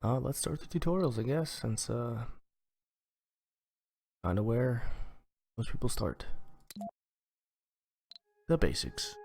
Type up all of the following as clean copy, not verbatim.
Let's start the tutorials, I guess, since kind of where most people start. The basics.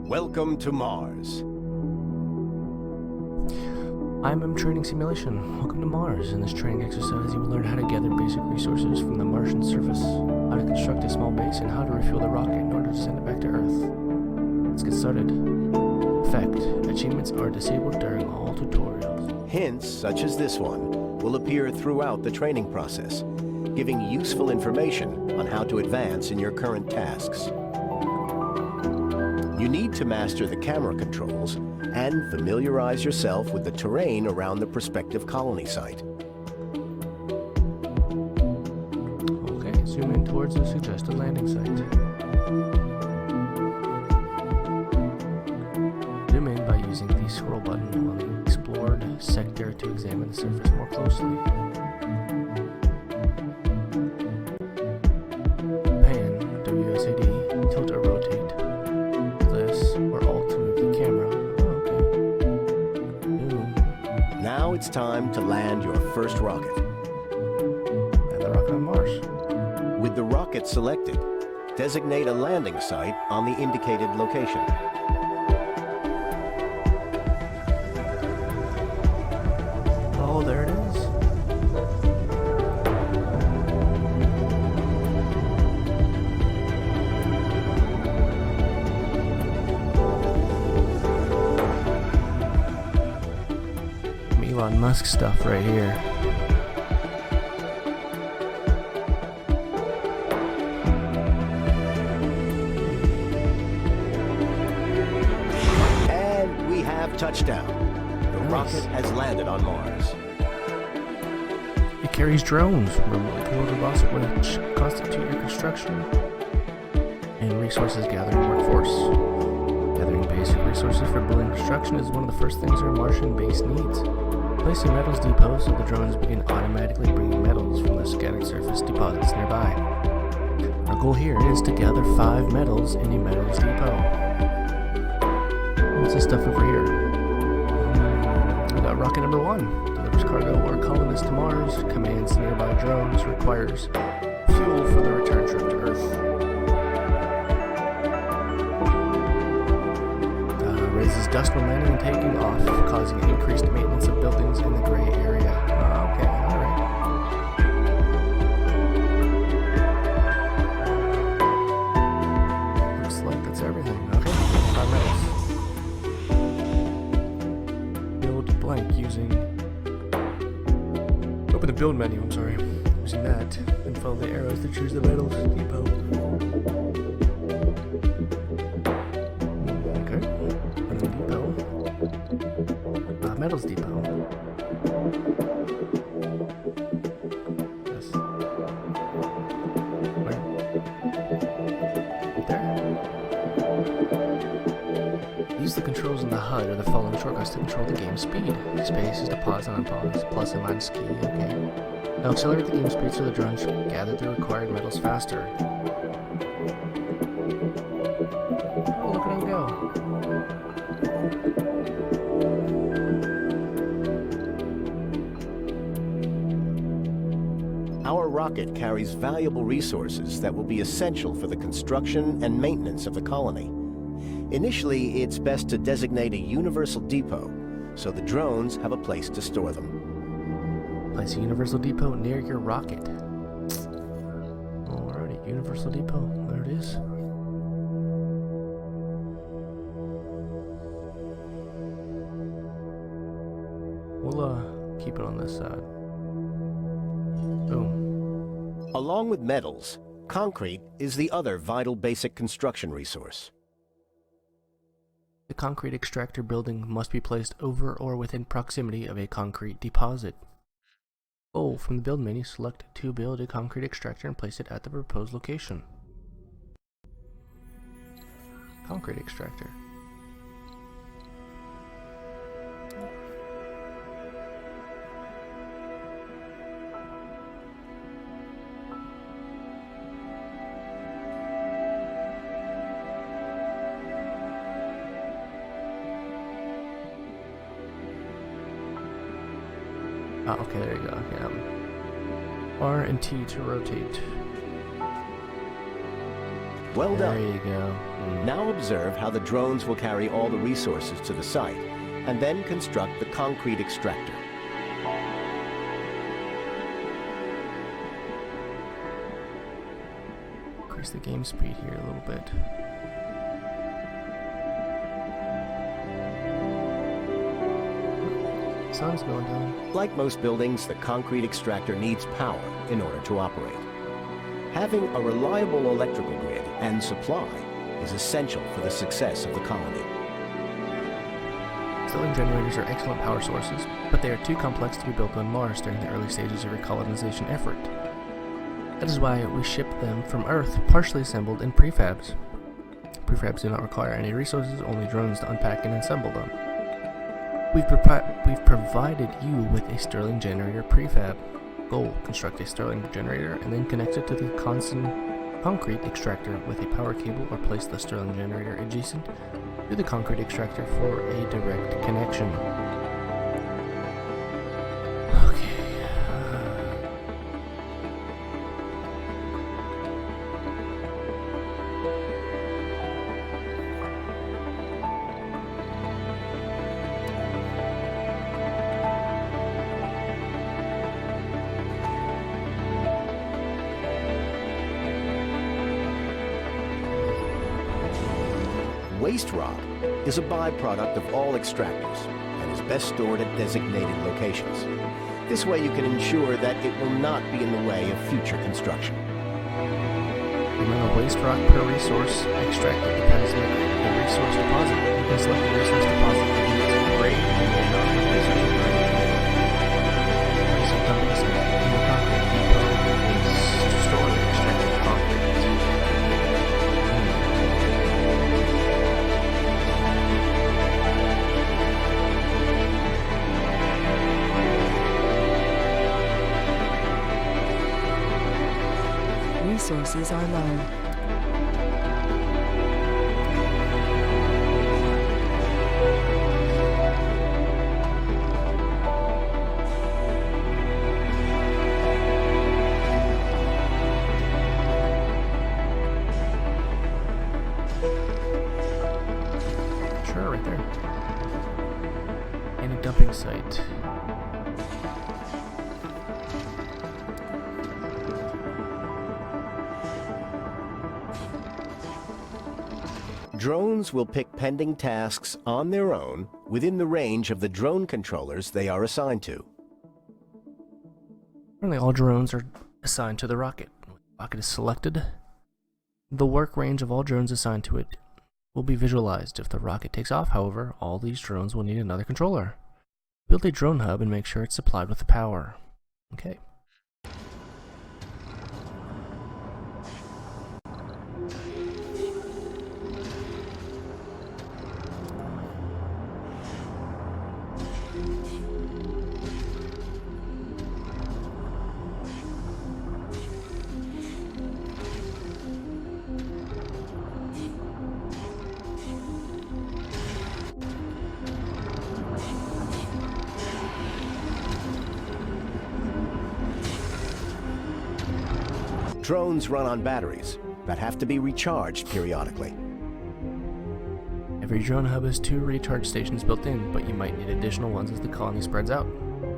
Welcome to Mars. I'm Training Simulation. Welcome to Mars. In this training exercise, you will learn how to gather basic resources from the Martian surface, how to construct a small base, and how to refuel the rocket in order to send it back to Earth. Let's get started. Fact: achievements are disabled during all tutorials. Hints, such as this one, will appear throughout the training process, giving useful information on how to advance in your current tasks. You need to master the camera controls and familiarize yourself with the terrain around the prospective colony site. Okay, zoom in towards the suggested landing site. Zoom in by using the scroll button on the explored sector to examine the surface more closely. Pan, WSAD, tilt or rotate. Or Alt to move the camera. Oh, okay. Boom. Now it's time to land your first rocket. And the rocket on Mars. With the rocket selected, designate a landing site on the indicated location. Oh, there it is. Elon Musk stuff right here. And we have touchdown. The rocket has landed on Mars. It carries drones, remotely piloted robots which constitute your construction and resources gathering workforce. Gathering basic resources for building construction is one of the first things your Martian base needs. Place a metals depot so the drones begin automatically bringing metals from the scattered surface deposits nearby. Our goal here is to gather 5 metals in a metals depot. What's this stuff over here? We got rocket number 1. Delivers cargo or colonists to Mars. Commands nearby drones. Requires fuel for the return trip to Earth. Raises dust when landing and taking off, causing increased maintenance of buildings in the gray area. Okay, alright. Looks like that's everything. Okay, 5 metals. Build blank using... Open the build menu, I'm sorry. Using that, and follow the arrows to choose the metals depot. Metals depot. Yes. Where? Right there. Use the controls in the HUD or the following shortcuts to control the game's speed. Space is to pause and unpause. Plus and minus key. Okay. Now accelerate the game speed so the drones gather the required metals faster. Oh, look at him go. Our rocket carries valuable resources that will be essential for the construction and maintenance of the colony. Initially, it's best to designate a universal depot, so the drones have a place to store them. Place a universal depot near your rocket. Alrighty, universal depot. There it is. We'll keep it on this side. Boom. Along with metals, concrete is the other vital basic construction resource. The concrete extractor building must be placed over or within proximity of a concrete deposit. Goal: from the build menu, select to build a concrete extractor and place it at the proposed location. Concrete extractor. Oh, okay, there you go. Okay, R and T to rotate. Well done. There you go. Now observe how the drones will carry all the resources to the site, and then construct the concrete extractor. Increase the game speed here a little bit. Sun's going down. Like most buildings, the concrete extractor needs power in order to operate. Having a reliable electrical grid and supply is essential for the success of the colony. Sterling generators are excellent power sources, but they are too complex to be built on Mars during the early stages of your colonization effort. That is why we ship them from Earth, partially assembled in prefabs. Prefabs do not require any resources, only drones to unpack and assemble them. We've provided you with a Sterling generator prefab. Goal: construct a Sterling generator and then connect it to the concrete extractor with a power cable, or place the Sterling generator adjacent to the concrete extractor for a direct connection. Okay. Waste rock is a byproduct of all extractors and is best stored at designated locations. This way you can ensure that it will not be in the way of future construction. The amount of waste rock per resource extracted depends on the resource deposit. You can select the resource deposit that needs grade and the amount of resource deposit. Place a dumping site in the concrete depot is to store the extracted concrete. Resources are low. Sure, right there. And a dumping site. Drones will pick pending tasks on their own within the range of the drone controllers they are assigned to. Currently, all drones are assigned to the rocket. When the rocket is selected, the work range of all drones assigned to it will be visualized. If the rocket takes off, however, all these drones will need another controller. Build a drone hub and make sure it's supplied with the power. Okay. Drones run on batteries that have to be recharged periodically. Every drone hub has 2 recharge stations built in, but you might need additional ones as the colony spreads out.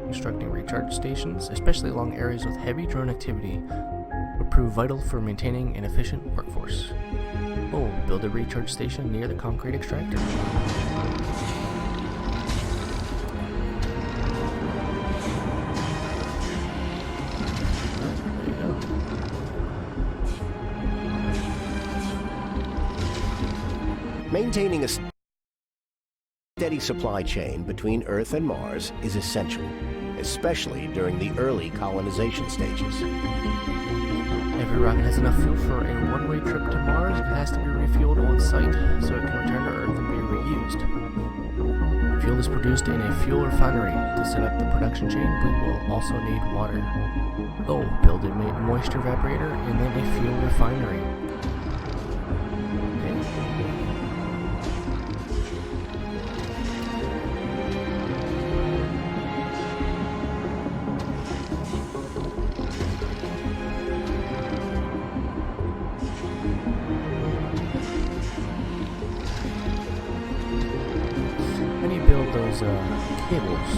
Constructing recharge stations, especially along areas with heavy drone activity, will prove vital for maintaining an efficient workforce. Oh, build a recharge station near the concrete extractor. Maintaining a steady supply chain between Earth and Mars is essential, especially during the early colonization stages. Every rocket has enough fuel for a one-way trip to Mars. It has to be refueled on site so it can return to Earth and be reused. Fuel is produced in a fuel refinery. To set up the production chain, we will also need water. Build a moisture evaporator and then a fuel refinery. Those cables.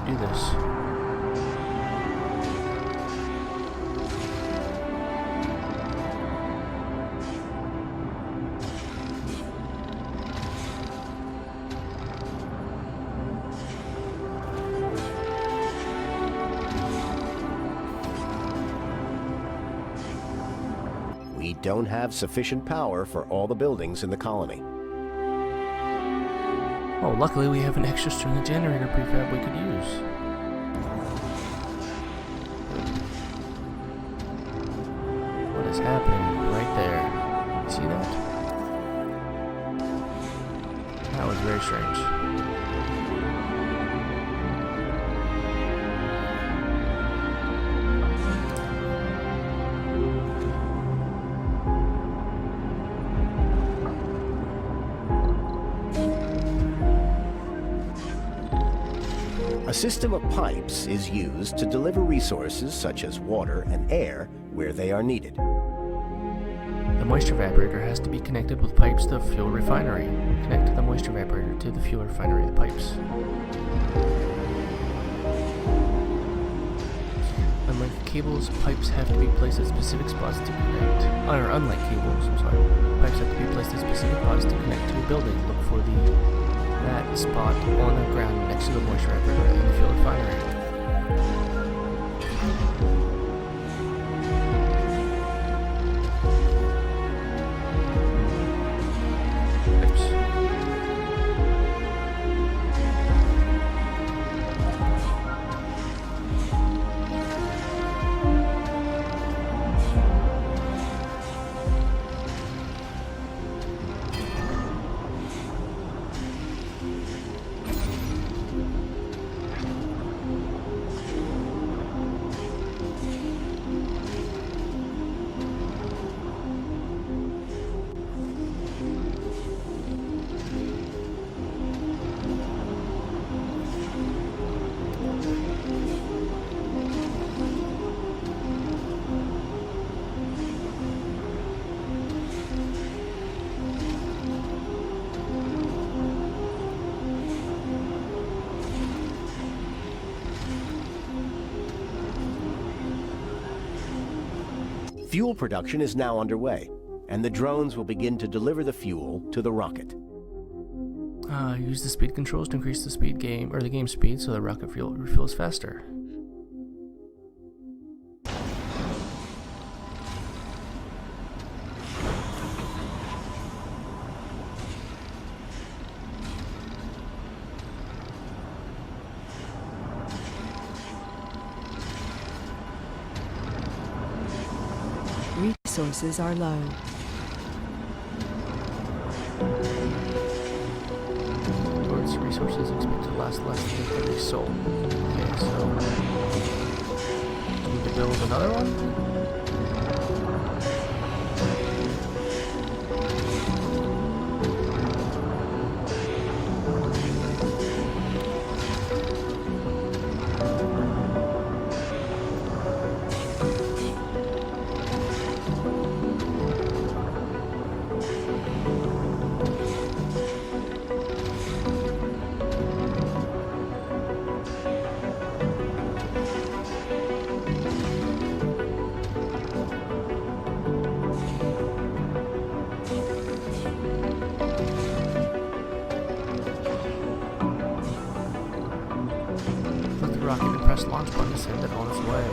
Do this. We don't have sufficient power for all the buildings in the colony. Oh, luckily we have an extra string of generator prefab we could use. What is happening right there? See that? That was very strange. A system of pipes is used to deliver resources such as water and air where they are needed. The moisture evaporator has to be connected with pipes to the fuel refinery. Connect the moisture evaporator to the fuel refinery, the pipes. Unlike cables, pipes have to be placed at specific spots to connect. Or unlike cables, I'm sorry. Pipes have to be placed at specific spots to connect to a building. Look for that spot on the ground next to the moisture evaporator and the fuel refinery. Fuel production is now underway, and the drones will begin to deliver the fuel to the rocket. Use the speed controls to increase the game speed so the rocket fuel refuels faster. Resources are low. Towards resources expected to last less than 30 soul. Okay, so need to build another one? press launch button to send it on its way.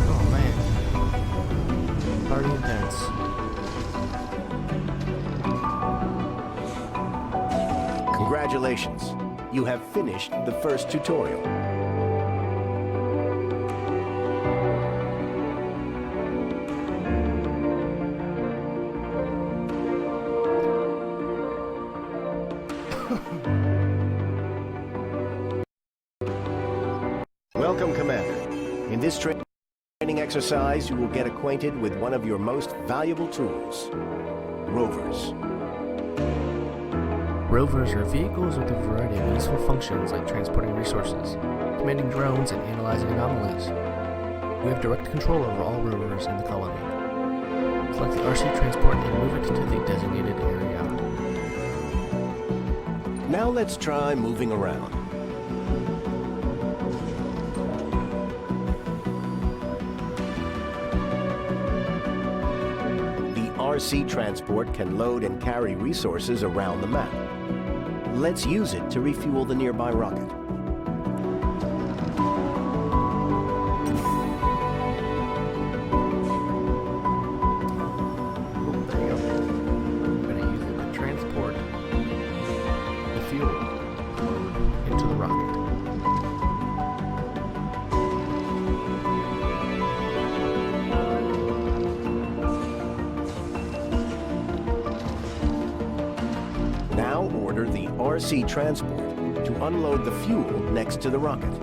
Oh man. Party intense. Congratulations. You have finished the first tutorial. Welcome, Commander. In this training exercise, you will get acquainted with one of your most valuable tools, rovers. Rovers are vehicles with a variety of useful functions like transporting resources, commanding drones, and analyzing anomalies. We have direct control over all rovers in the colony. Select the RC transport and move it to the designated area. Now let's try moving around. The RC transport can load and carry resources around the map. Let's use it to refuel the nearby rocket. There you go. I'm going to use it to transport the fuel into the rocket. Now order the RC transport to unload the fuel next to the rocket.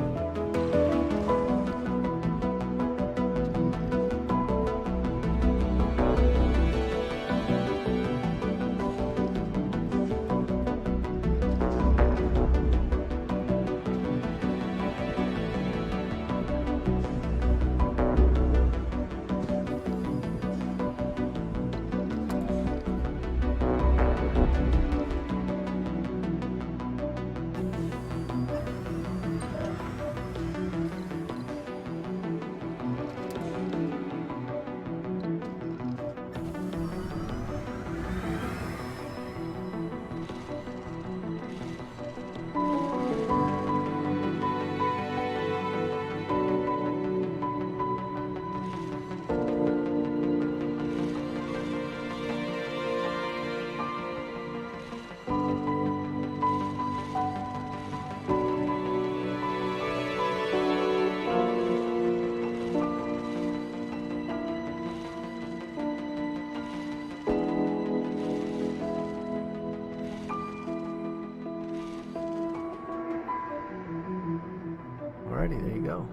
Alrighty, there you go.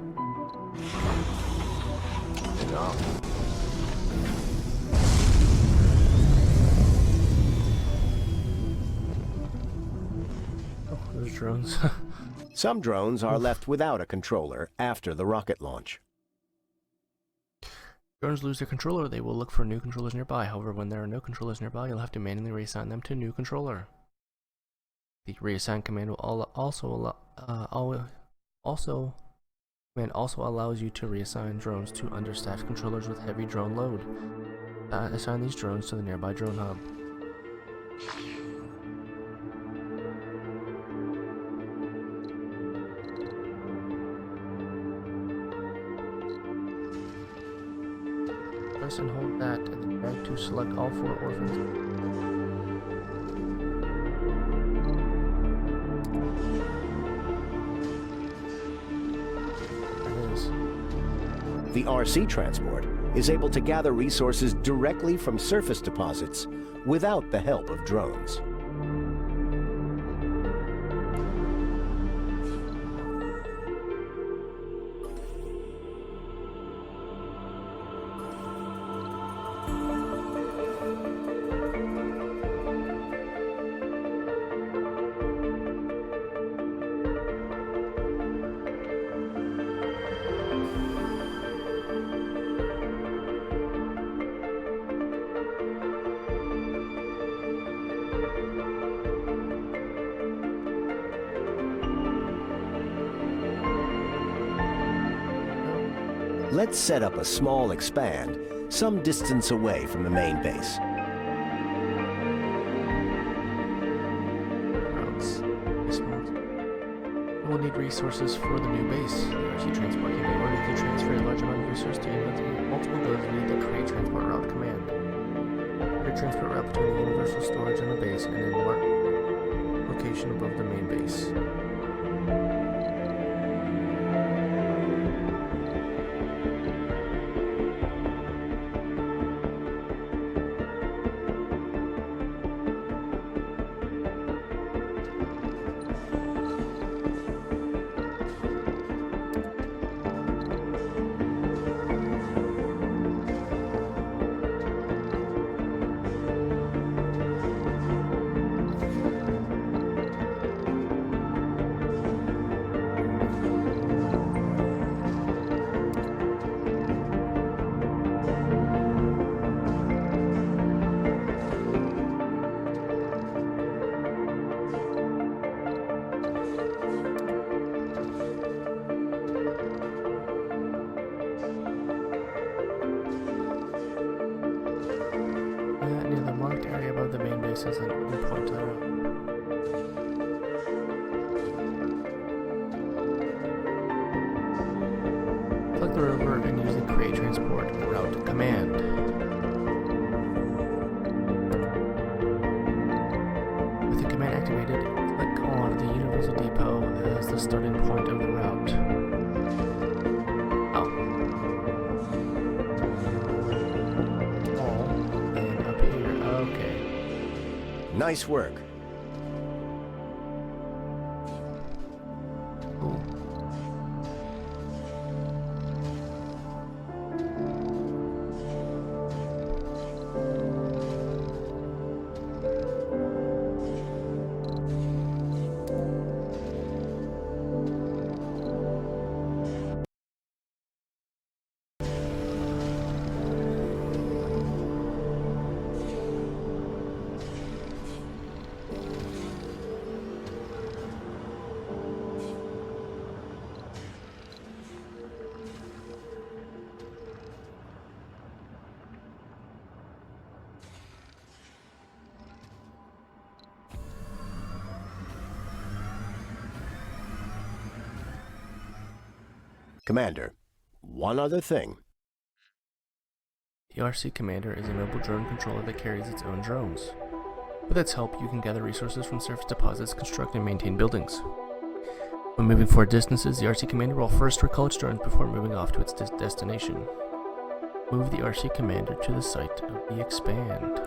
Take it off. Oh, those drones. Some drones are left without a controller after the rocket launch. Drones lose their controller, they will look for new controllers nearby. However, when there are no controllers nearby, you'll have to manually reassign them to new controller. The reassign command will also allows you to reassign drones to understaffed controllers with heavy drone load. Assign these drones to the nearby drone hub. Press and hold that and then drag to select all 4 orphans. The RC transport is able to gather resources directly from surface deposits without the help of drones. Let's set up a small expand some distance away from the main base. will need resources for the new base. The RC transport can be ordered to transfer a large amount of resources to multiple buildings via the create transport route command. Create transport route between the universal storage and the base, and then mark location above the main base. Near the marked area above the main base is an open point to the route. Click the rover and use the create transport route command. With the command activated, click on the universal depot as the starting point of the route. Nice work. Commander, one other thing. The RC Commander is a mobile drone controller that carries its own drones. With its help, you can gather resources from surface deposits, construct and maintain buildings. When moving far distances, the RC Commander will first recall its drones before moving off to its destination. Move the RC Commander to the site of the expand.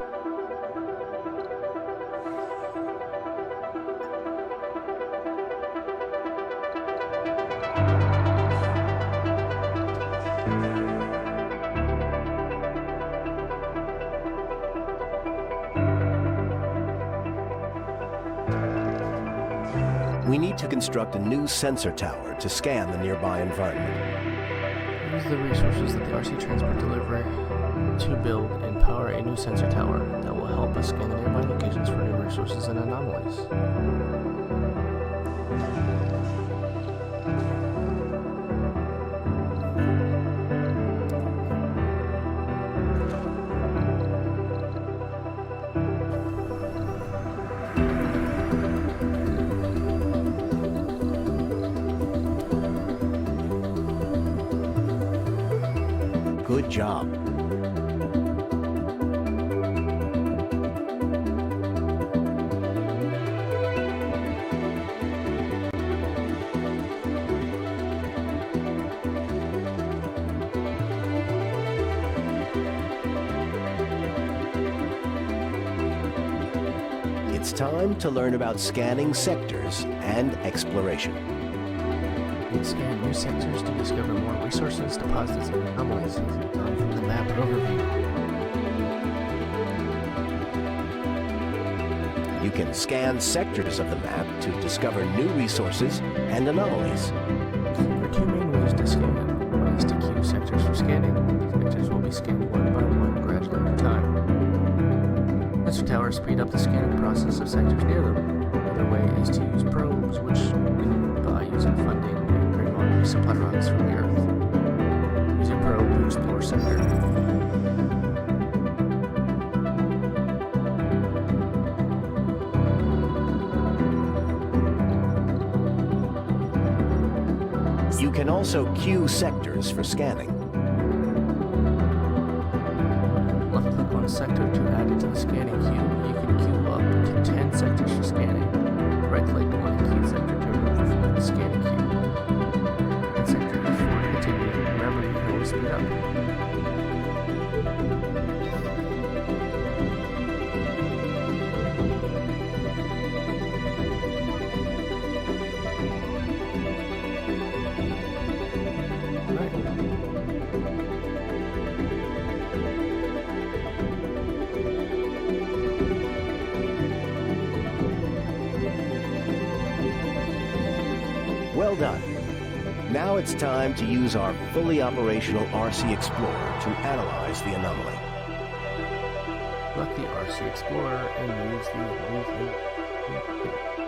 We need to construct a new sensor tower to scan the nearby environment. Use the resources that the RC transport deliver to build and power a new sensor tower that will help us scan the nearby locations for new resources and anomalies. Good job. It's time to learn about scanning sectors and exploration. Scan new sectors to discover more resources, deposits, and anomalies from the map overview. You can scan sectors of the map to discover new resources and anomalies. There are two main ways to scan. One is to queue sectors for scanning. Sectors will be scanned one by one gradually over time. Sensor towers speed up the scanning process of sectors near them. Another way is to use probes, which we buy using funding and bring on resupply rockets from the Earth. Use a probe to explore sector. colonies. You can also queue sectors for scanning. Left-click on sector to add it to the scanning queue. You can queue up to 10 sectors for scanning. Right-click on a queued sector to remove it from the scanning queue. And sector E4 to continue. Remember, you can always speed up. Well done. Now it's time to use our fully operational RC Explorer to analyze the anomaly. Select the RC Explorer and use the Move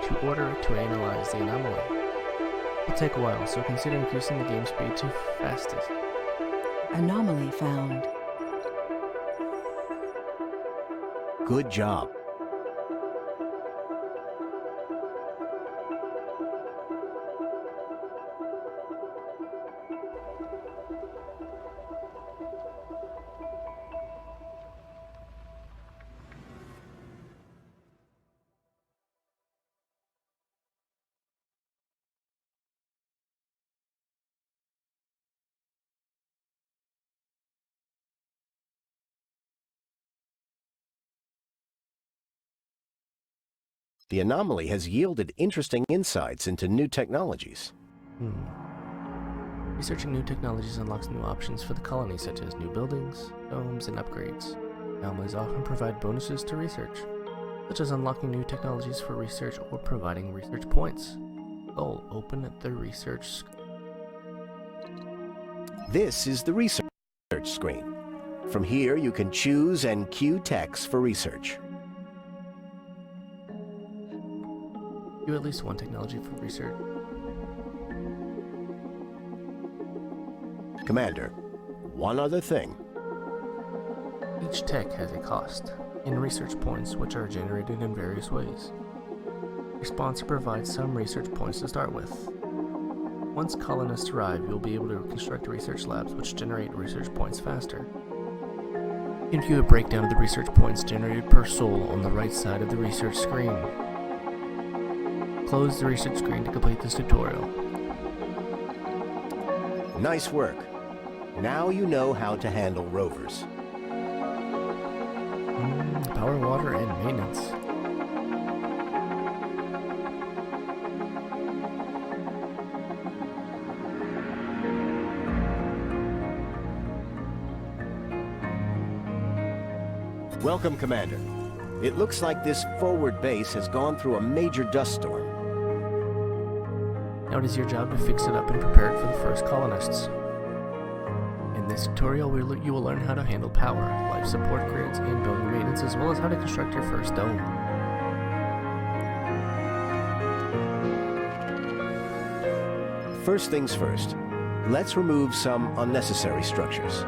to order it to analyze the anomaly. It'll take a while, so consider increasing the game speed to fastest. Anomaly found. Good job. The anomaly has yielded interesting insights into new technologies. Researching new technologies unlocks new options for the colony, such as new buildings, domes, and upgrades. Anomalies often provide bonuses to research, such as unlocking new technologies for research or providing research points. Goal: open the research. This is the research screen. From here, you can choose and queue text for research. Queue at least one technology for research. Commander, one other thing. Each tech has a cost, in research points, which are generated in various ways. Your sponsor provides some research points to start with. Once colonists arrive, you'll be able to construct research labs which generate research points faster. You can view a breakdown of the research points generated per soul on the right side of the research screen. Close the research screen to complete this tutorial. Nice work. Now you know how to handle rovers. Power, water, and maintenance. Welcome, Commander. It looks like this forward base has gone through a major dust storm. Now it is your job to fix it up and prepare it for the first colonists. In this tutorial, you will learn how to handle power, life support grids, and building maintenance, as well as how to construct your first dome. First things first, let's remove some unnecessary structures.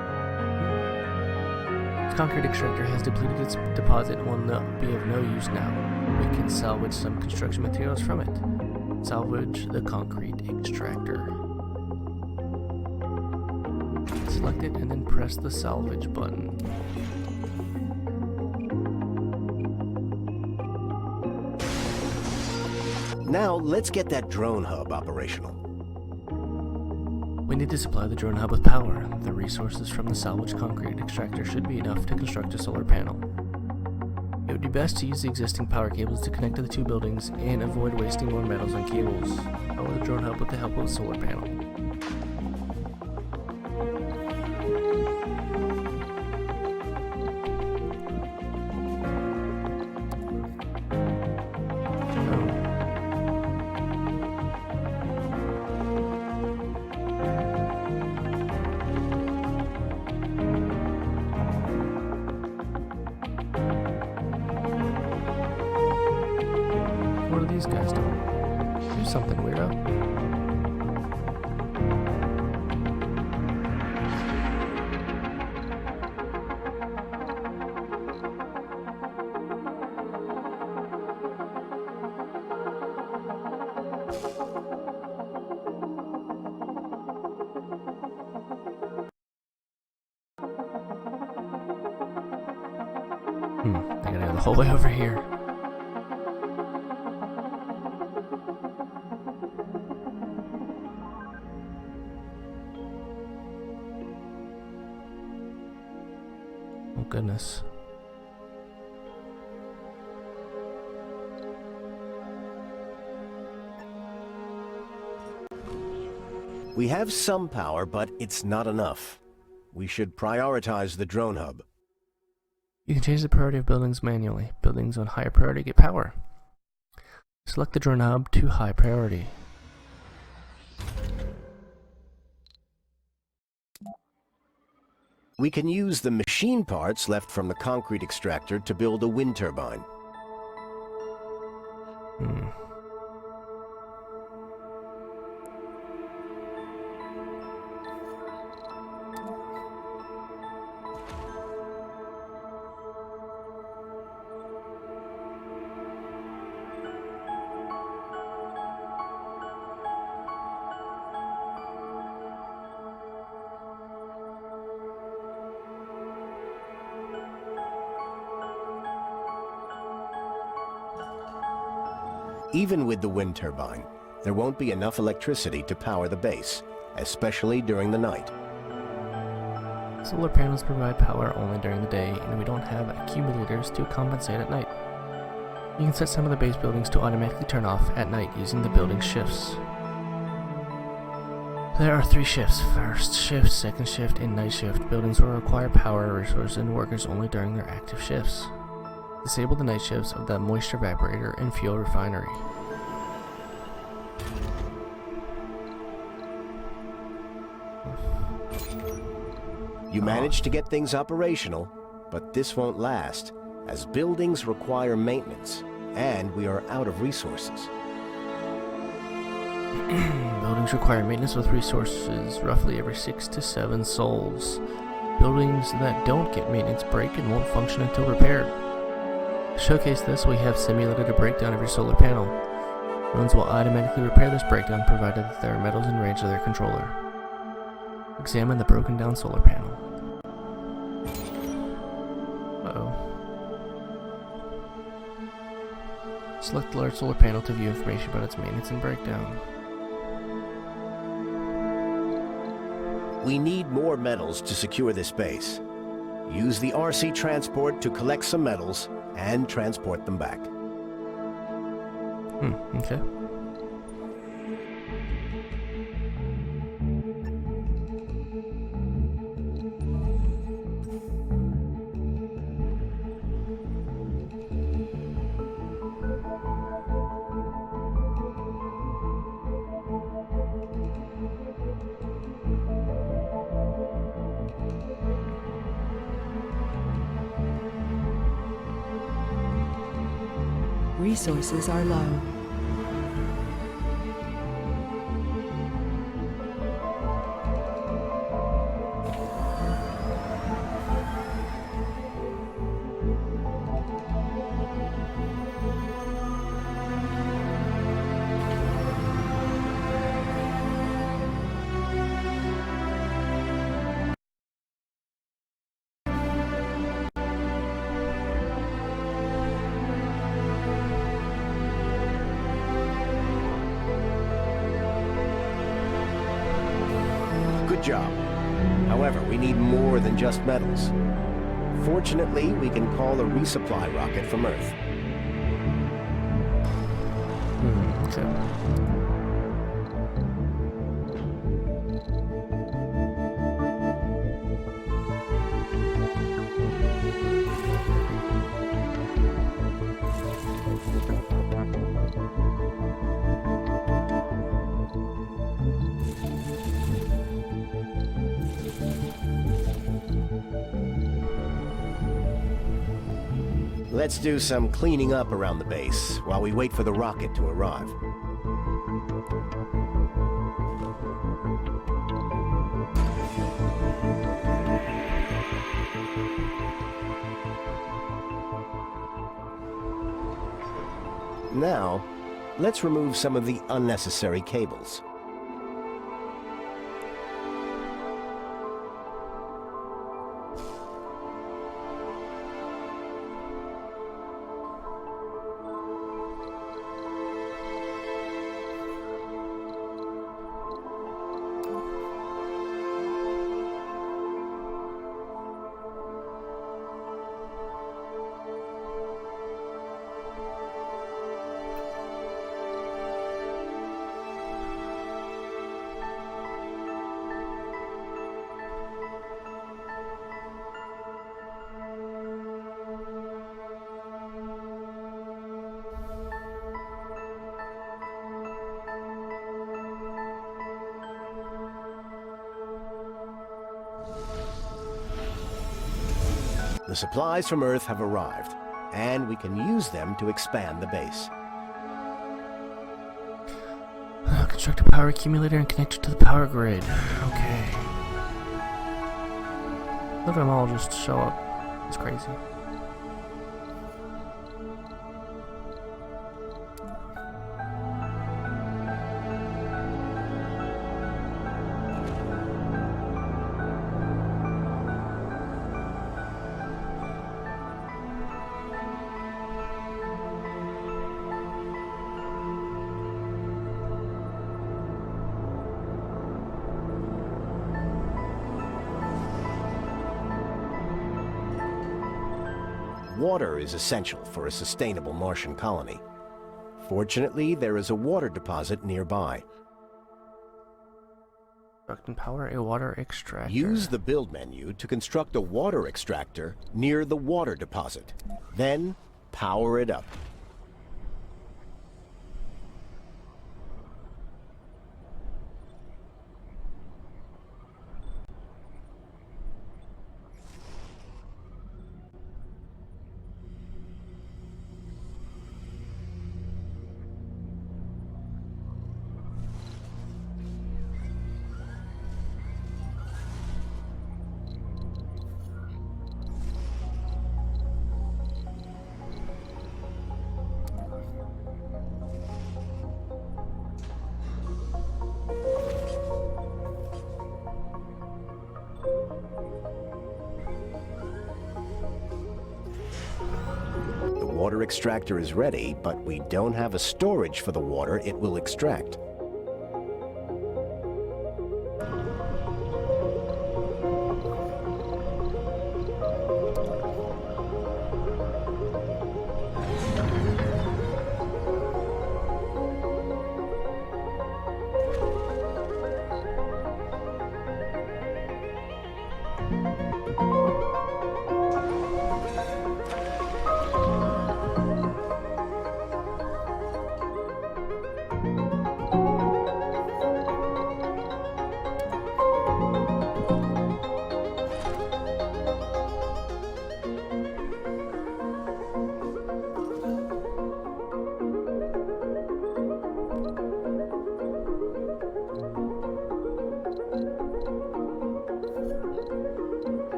The concrete extractor has depleted its deposit and will be of no use now. We can salvage some construction materials from it. Salvage the concrete extractor. Select it and then press the salvage button. Now let's get that drone hub operational. We need to supply the drone hub with power. The resources from the salvaged concrete extractor should be enough to construct a solar panel. It would be best to use the existing power cables to connect to the two buildings and avoid wasting more metals on cables. Power the drone hub with the help of a solar panel. What are these guys doing? Do something, weirdo. I gotta go the whole way over here. Oh goodness. We have some power, but it's not enough. We should prioritize the drone hub. You can change the priority of buildings manually. Buildings on higher priority get power. Select the drone hub to high priority. We can use the machine parts left from the concrete extractor to build a wind turbine. Even with the wind turbine, there won't be enough electricity to power the base, especially during the night. Solar panels provide power only during the day, and we don't have accumulators to compensate at night. You can set some of the base buildings to automatically turn off at night using the building shifts. There are 3 shifts: first shift, second shift, and night shift. Buildings will require power, resources, and workers only during their active shifts. Disable the night shifts of the moisture evaporator and fuel refinery. You managed to get things operational, but this won't last, as buildings require maintenance, and we are out of resources. Buildings require maintenance with resources roughly every 6 to 7 souls. Buildings that don't get maintenance break and won't function until repaired. To showcase this, we have simulated a breakdown of your solar panel. Drones will automatically repair this breakdown provided that there are metals in range of their controller. Examine the broken down solar panel. Uh-oh. Select the large solar panel to view information about its maintenance and breakdown. We need more metals to secure this base. Use the RC transport to collect some metals and transport them back. Okay. Resources are low. Good job. However, we need more than just metals. Fortunately, we can call a resupply rocket from Earth. Okay. Let's do some cleaning up around the base while we wait for the rocket to arrive. Now, let's remove some of the unnecessary cables. The supplies from Earth have arrived, and we can use them to expand the base. Construct a power accumulator and connect it to the power grid. Okay. Look at them all just show up. It's crazy. Water is essential for a sustainable Martian colony. Fortunately, there is a water deposit nearby. Construct and power a water extractor. Use the build menu to construct a water extractor near the water deposit. Then, power it up. The water extractor is ready, but we don't have a storage for the water it will extract.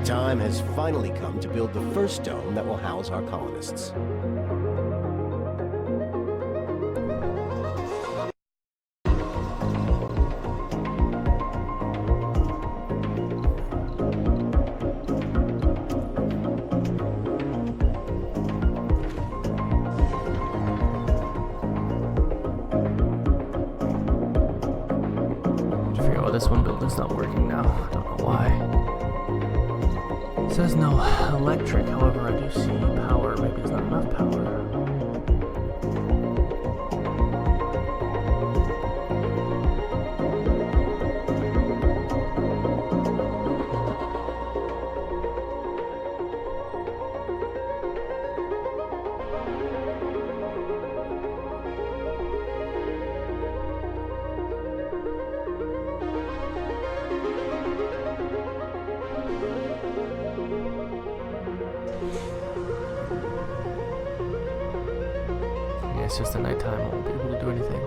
The time has finally come to build the first dome that will house our colonists. I figure out this one building's not working now. I don't know why. It says no electric, however I do see power. Maybe there's not enough power. It's just the nighttime, I won't be able to do anything.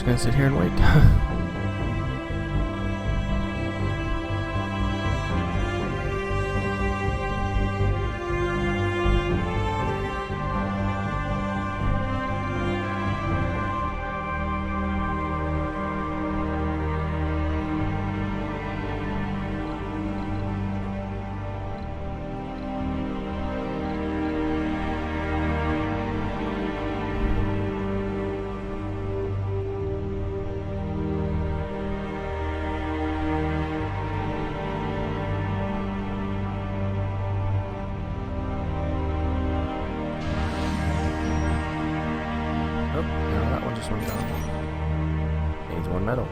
gonna sit here and wait. Oh, no, that one just went down. Needs one medal.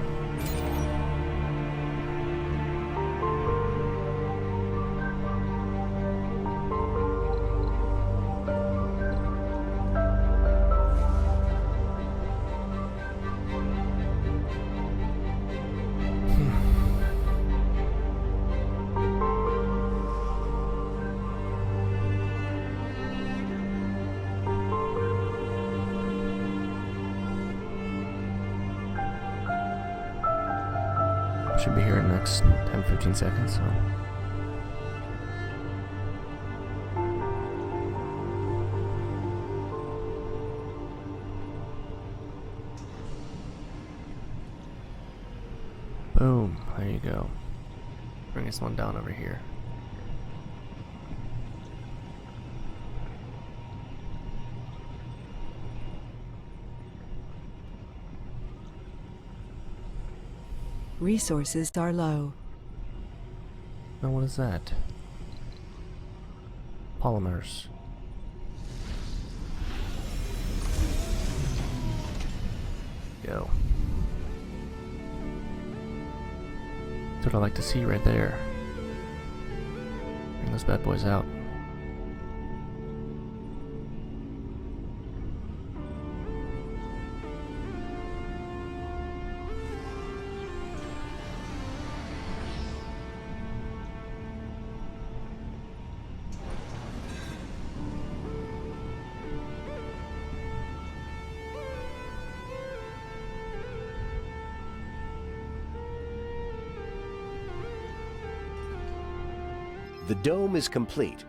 Should be here in the next 10-15 seconds, so. Boom, there you go. Bring this one down over here. Resources are low. Now what is that? Polymers. Go. That's what I like to see right there. Bring those bad boys out. The dome is complete,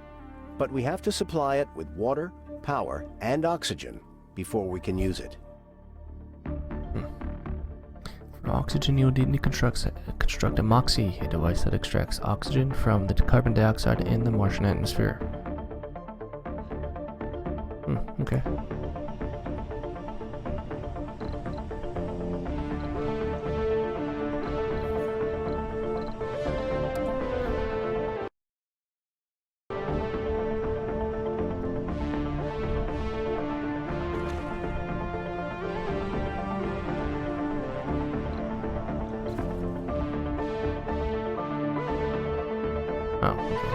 but we have to supply it with water, power, and oxygen before we can use it. For oxygen, you will need to construct a MOXIE, a device that extracts oxygen from the carbon dioxide in the Martian atmosphere. Okay. Oh, okay.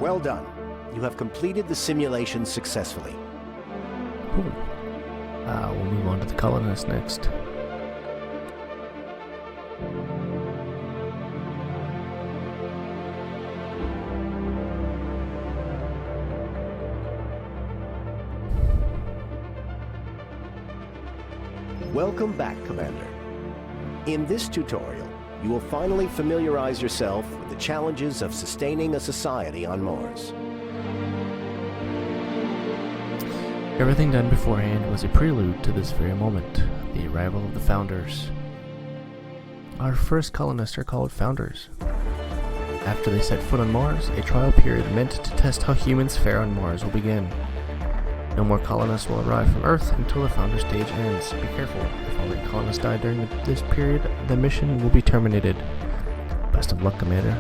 Well done. You have completed the simulation successfully. Cool. We'll move on to the colonists next. Welcome back, Commander. In this tutorial, you will finally familiarize yourself with the challenges of sustaining a society on Mars. Everything done beforehand was a prelude to this very moment, the arrival of the Founders. Our first colonists are called Founders. After they set foot on Mars, a trial period meant to test how humans fare on Mars will begin. No more colonists will arrive from Earth until the Founder stage ends. Be careful, if already colonists die during this period, the mission will be terminated. Best of luck, Commander.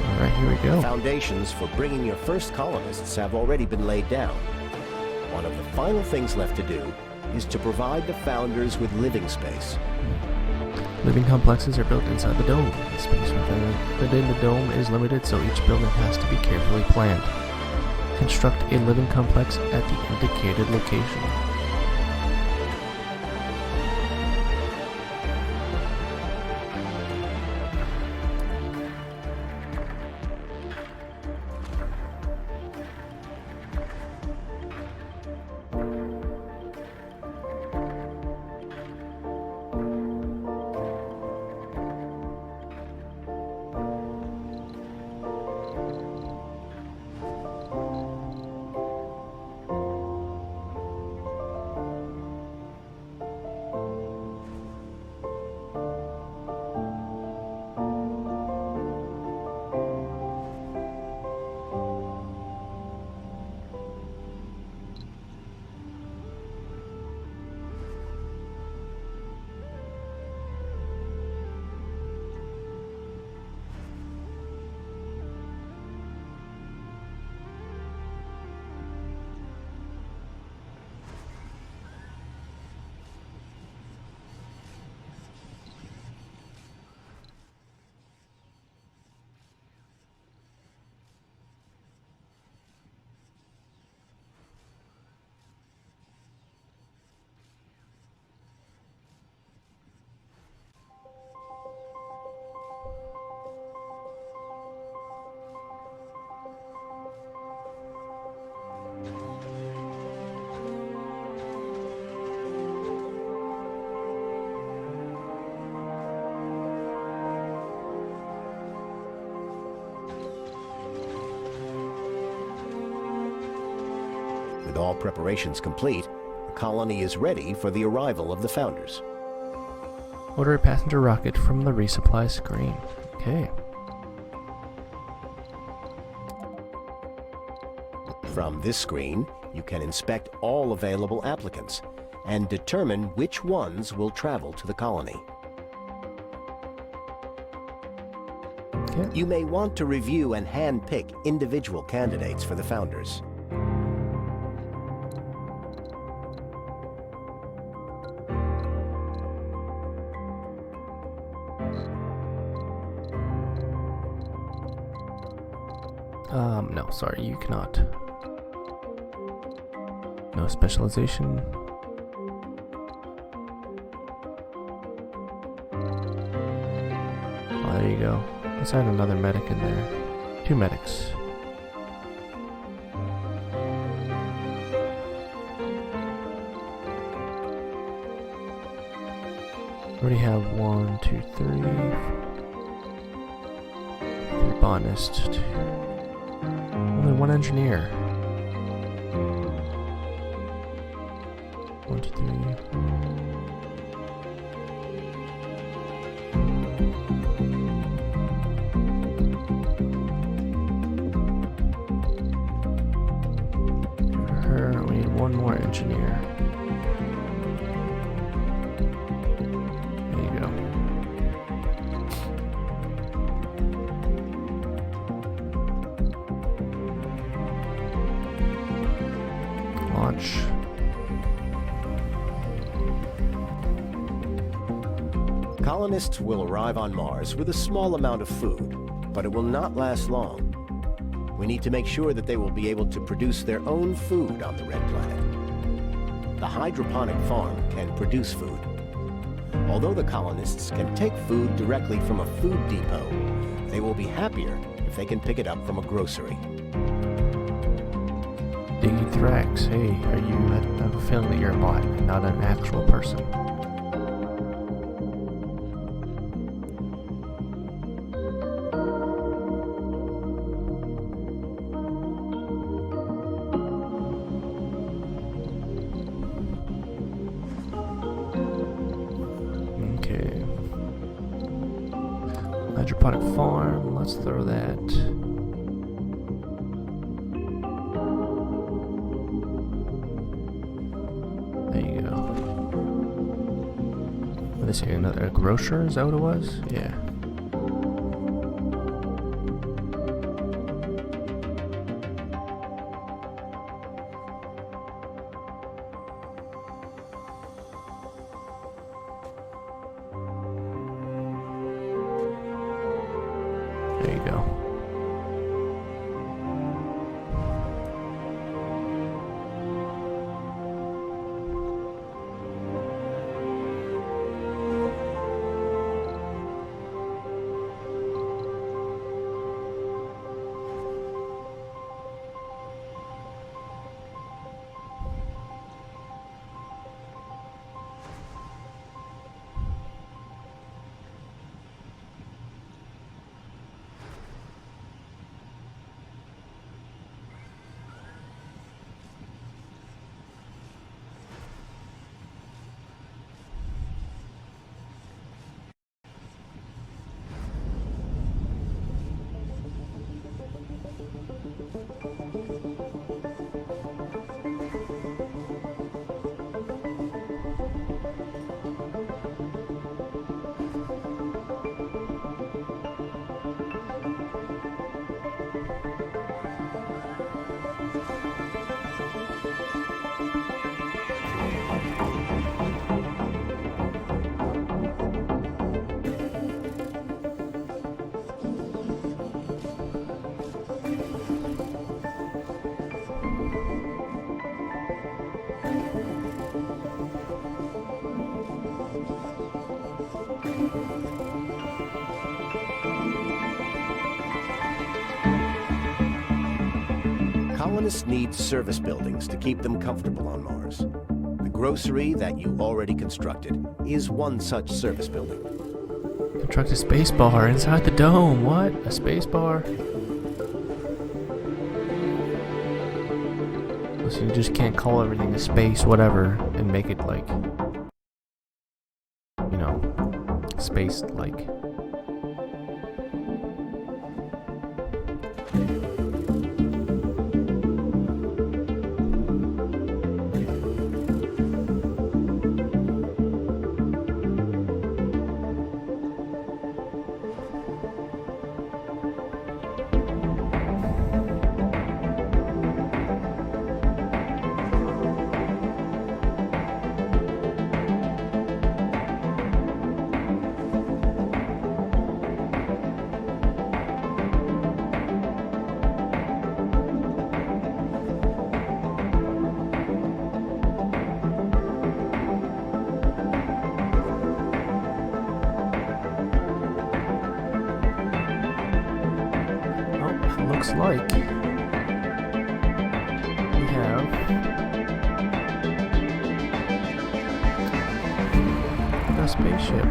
Alright, here we go. Foundations for bringing your first colonists have already been laid down. One of the final things left to do is to provide the Founders with living space. Living complexes are built inside the dome. The space within the dome is limited, so each building has to be carefully planned. Construct a living complex at the indicated location. With all preparations complete, the colony is ready for the arrival of the Founders. Order a passenger rocket from the resupply screen. Okay. From this screen, you can inspect all available applicants and determine which ones will travel to the colony. Okay. You may want to review and hand-pick individual candidates for the Founders. No, sorry, you cannot. No specialization. Oh, there you go. Let's add another medic in there. 2 medics. Already have 1, 2, 3. 3 botanists. Only 1 engineer. 1, 2, 3. For her, we need 1 more engineer. There you go. Launch. Colonists will arrive on Mars with a small amount of food, but it will not last long. We need to make sure that they will be able to produce their own food on the red planet. The hydroponic farm can produce food. Although the colonists can take food directly from a food depot, they will be happier if they can pick it up from a grocery. Diggy Thrax, hey, I have a feeling that you're a bot, not an actual person. Okay. Hydroponic farm, let's throw that. What is it? Another grocer? Is that what it was? Yeah. There you go. Colonists need service buildings to keep them comfortable on Mars. The grocery that you already constructed is one such service building. Construct a space bar inside the dome. What? A space bar? So you just can't call everything a space, whatever, and make it like, you know, space-like. Looks like we have a spaceship.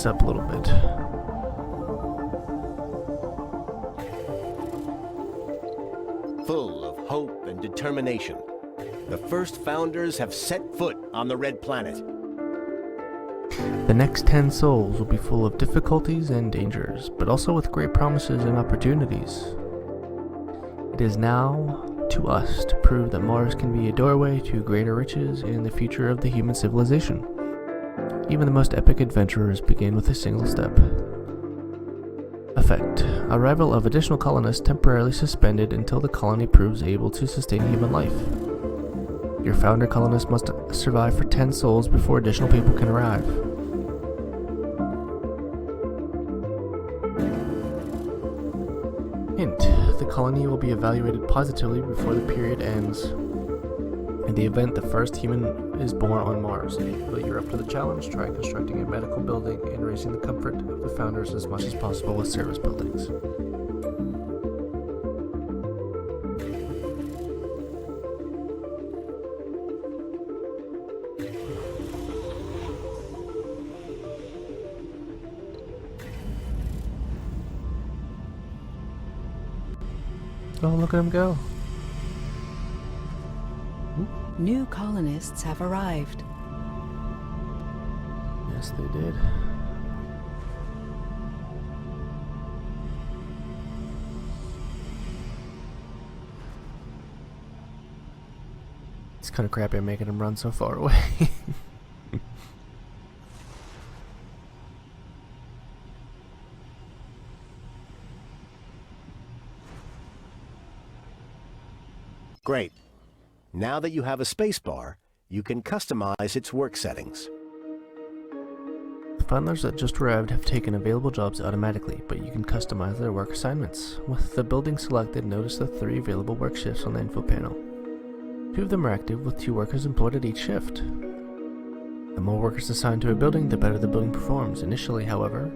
Up a little bit. Full full of hope and determination. The first founders have set foot on the Red Planet. The next 10 souls will be full of difficulties and dangers, but also with great promises and opportunities. It is now to us to prove that Mars can be a doorway to greater riches and the future of the human civilization. Even the most epic adventurers begin with a single step. Effect: arrival of additional colonists temporarily suspended until the colony proves able to sustain human life. Your founder colonist must survive for 10 souls before additional people can arrive. Hint: the colony will be evaluated positively before the period ends. In the event the first human is born on Mars, but you're up to the challenge, try constructing a medical building and raising the comfort of the founders as much as possible with service buildings. Oh, look at him go. New colonists have arrived. Yes, they did. It's kind of crappy I'm making him run so far away. Great. Now that you have a spacebar, you can customize its work settings. The founders that just arrived have taken available jobs automatically, but you can customize their work assignments. With the building selected, notice the 3 available work shifts on the info panel. 2 of them are active, with 2 workers employed at each shift. The more workers assigned to a building, the better the building performs. Initially, however,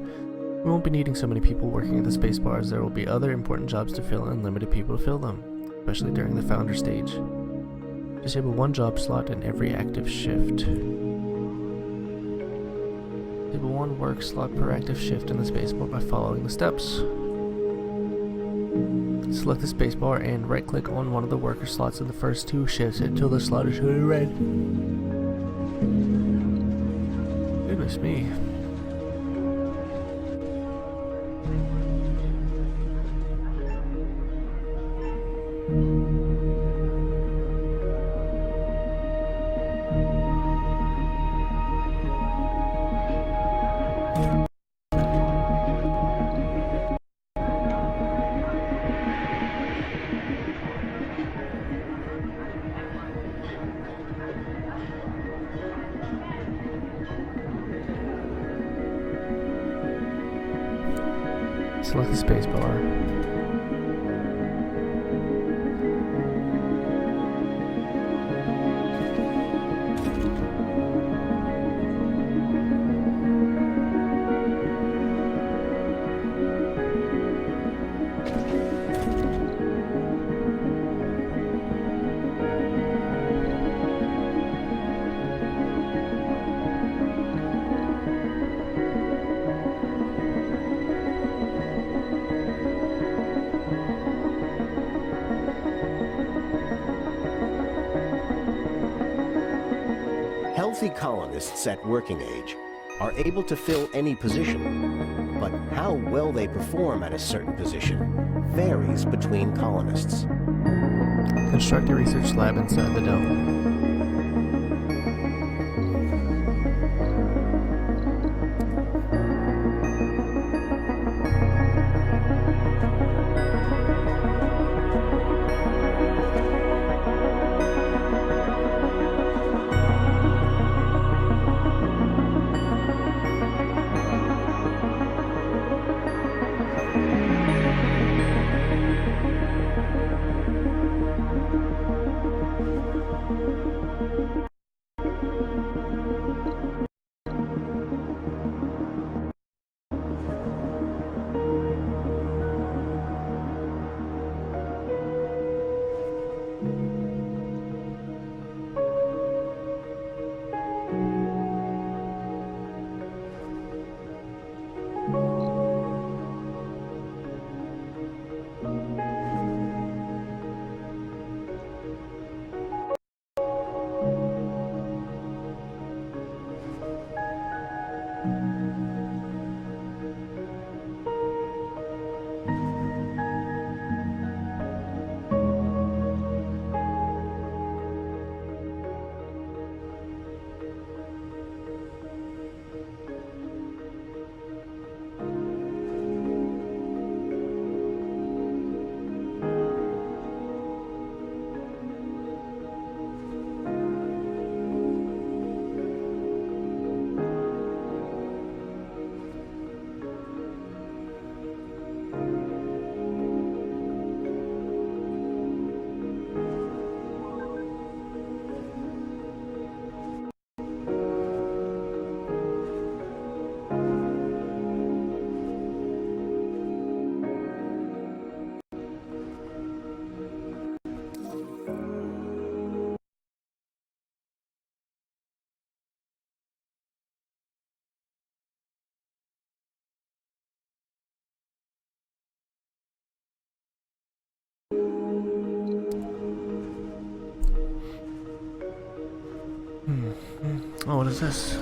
we won't be needing so many people working at the spacebar, as there will be other important jobs to fill and limited people to fill them, especially during the founder stage. Disable 1 job slot in every active shift. Disable 1 work slot per active shift in the spacebar by following the steps. Select the spacebar and right-click on one of the worker slots in the first 2 shifts until the slot is turning red. Goodness me. Select the spacebar. Healthy colonists at working age are able to fill any position, but how well they perform at a certain position varies between colonists. Construct a research lab inside the dome. Oh, what is this?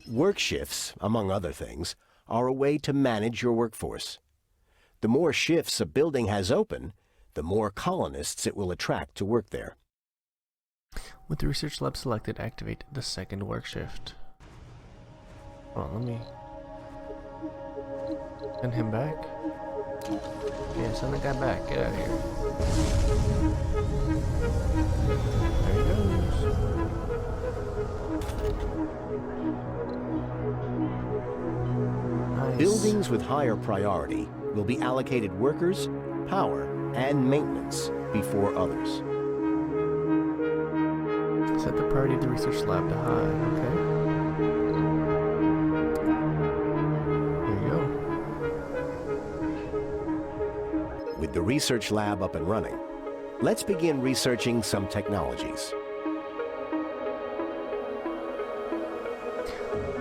Work shifts, among other things, are a way to manage your workforce. The more shifts a building has open, the more colonists it will attract to work there. With the research lab selected, activate the second work shift. Hold on, let me send him back. Yeah, send the guy back. Get out of here. There he goes. Nice. Buildings with higher priority will be allocated workers, power, and maintenance before others. Set the priority of the research lab to high. Okay. There you go. With the research lab up and running, let's begin researching some technologies.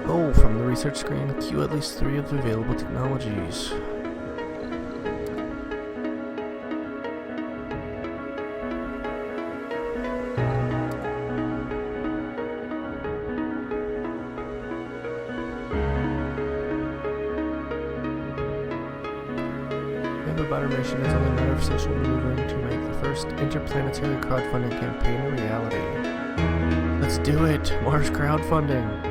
Oh, from the research screen, queue at least 3 of the available technologies. About our mission is only a matter of social maneuvering to make the first interplanetary crowdfunding campaign a reality. Let's do it! Mars crowdfunding!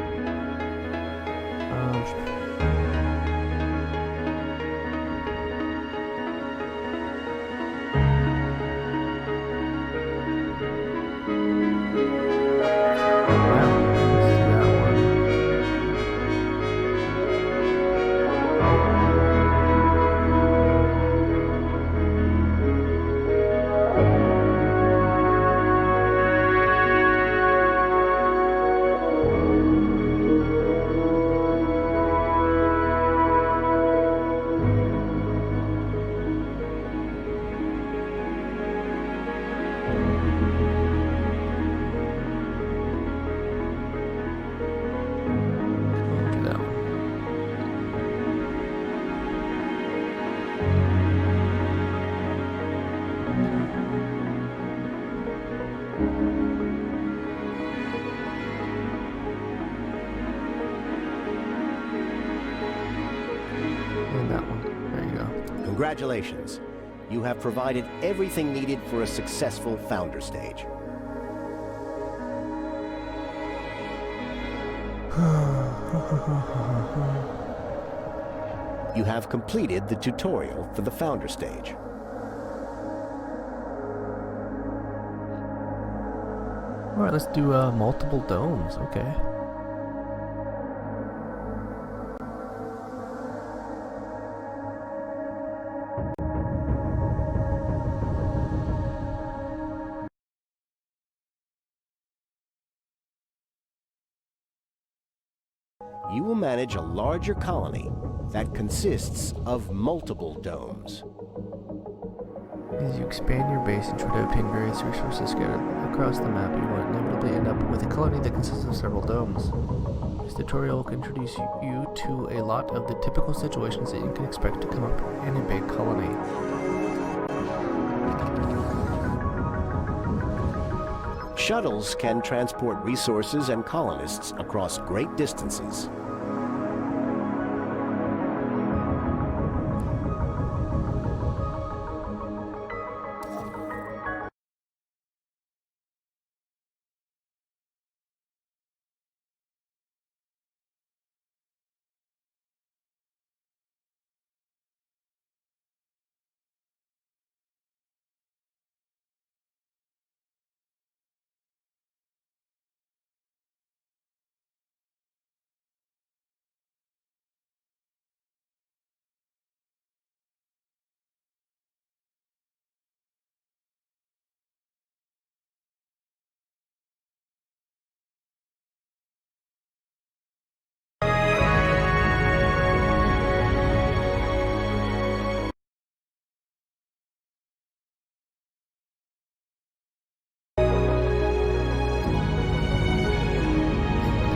Congratulations. You have provided everything needed for a successful founder stage. You have completed the tutorial for the founder stage. Alright, let's do multiple domes, okay. You will manage a larger colony that consists of multiple domes. As you expand your base and try to obtain various resources scattered across the map, you will inevitably end up with a colony that consists of several domes. This tutorial will introduce you to a lot of the typical situations that you can expect to come up in a big colony. Shuttles can transport resources and colonists across great distances.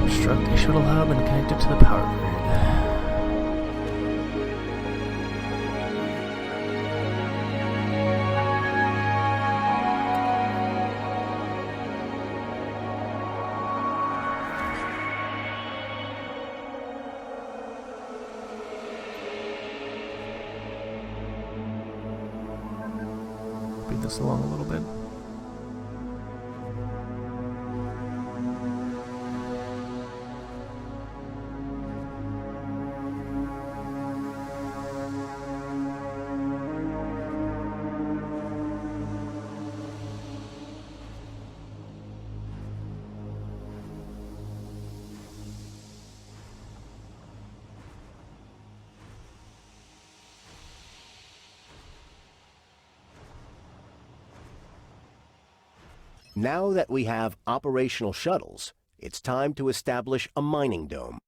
Construct a shuttle hub and connect it to the power grid. move this along a little bit. Now that we have operational shuttles, it's time to establish a mining dome.